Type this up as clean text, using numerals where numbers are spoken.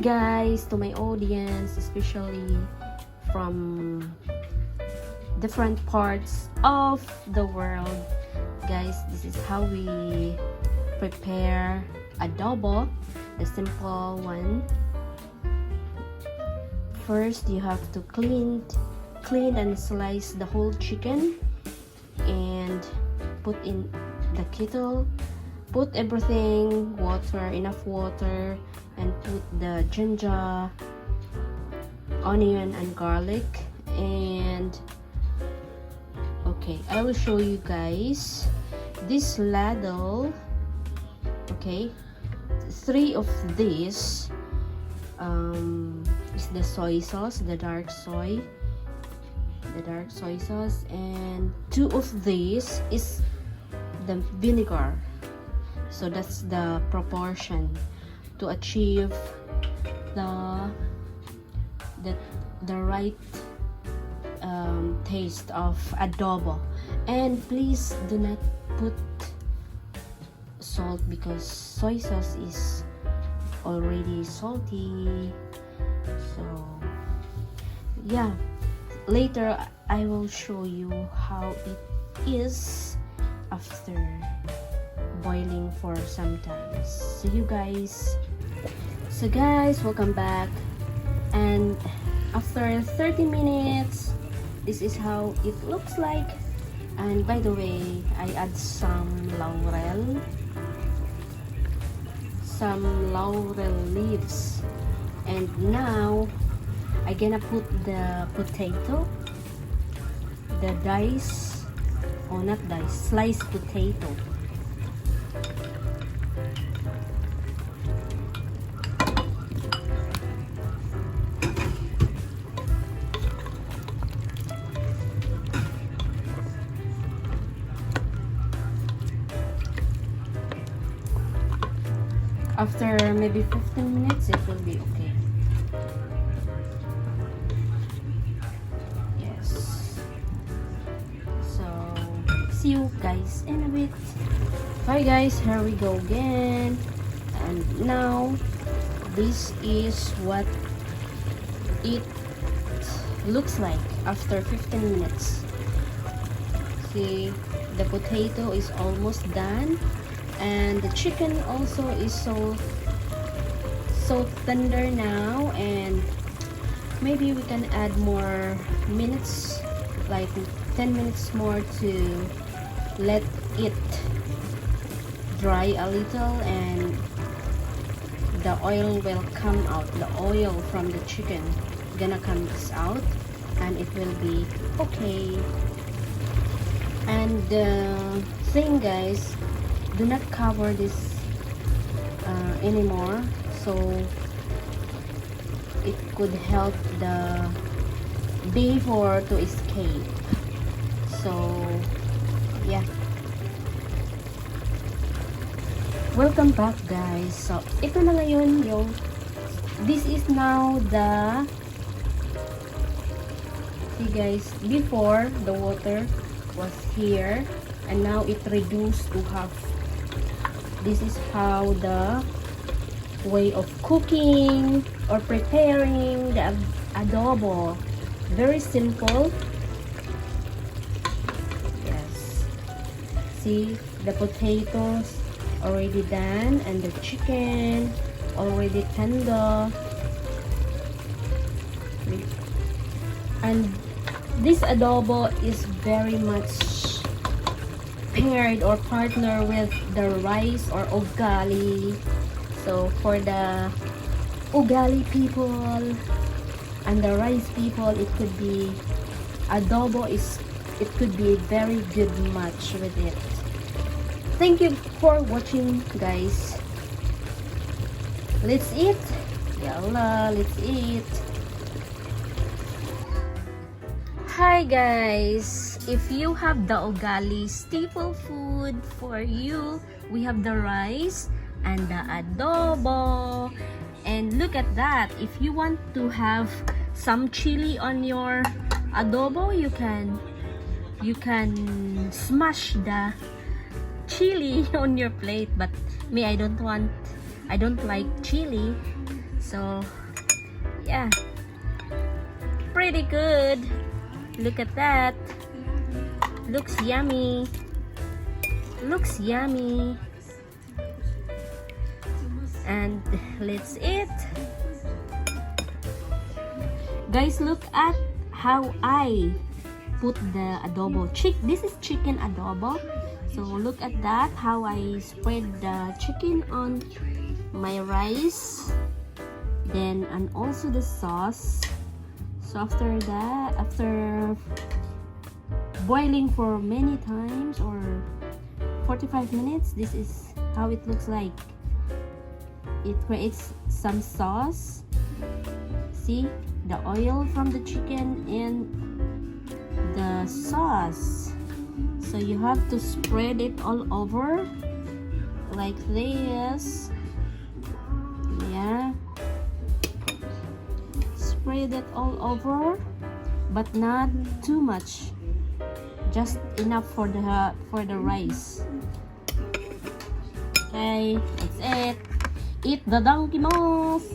guys, to my audience, especially from different parts of the world. Guys, this is how we prepare adobo, the simple one. First, you have to clean and slice the whole chicken and put in the kettle. Put everything, enough water, and put the ginger, onion, and garlic. And okay, I will show you guys this ladle. Okay, 3 of these is the soy sauce, the dark soy sauce, and 2 of these is the vinegar. So that's the proportion to achieve the right taste of adobo. And please do not put salt because soy sauce is already salty. So yeah, later I will show you how it is after boiling for some time. See you guys. So guys, welcome back. And after 30 minutes, this is how it looks like. And by the way, I add some laurel leaves. And now I gonna put the potato, the sliced potato. After maybe 15 minutes, it will be okay. Yes. So, see you guys in a bit. Bye guys, here we go again. And now, this is what it looks like after 15 minutes. See, the potato is almost done. And the chicken also is so tender now, and maybe we can add more minutes, like 10 minutes more, to let it dry a little and the oil will come out. The oil from the chicken gonna come out and it will be okay. And the thing, guys, do not cover this anymore, so it could help the vapor to escape. So yeah, welcome back guys. So ito na ngayon yung, this is now the, see guys, before the water was here and now it reduced to half. This is how the way of cooking or preparing the adobo. Very simple. Yes. See, the potatoes already done and the chicken already tender. And this adobo is very much paired or partner with the rice or ugali. So for the ugali people and the rice people, it could be adobo, it could be a very good match with it. Thank you for watching guys. Let's eat. Yalla, let's eat. Hi guys, if you have the ugali staple food for you, we have the rice and the adobo. And look at that, if you want to have some chili on your adobo, you can smash the chili on your plate. But me, I don't like chili, So yeah, pretty good. Look at that. Looks yummy. Looks yummy. And let's eat. Guys, look at how I put the adobo. This is chicken adobo. So look at that, how I spread the chicken on my rice. Then, and also the sauce. So after that, after boiling for many times or 45 minutes, this is how it looks like. It creates some sauce. See the oil from the chicken and the sauce. So you have to spread it all over like this. Yeah, spread it all over, but not too much, just enough for the rice. Okay, that's it. Eat the donkey mouse.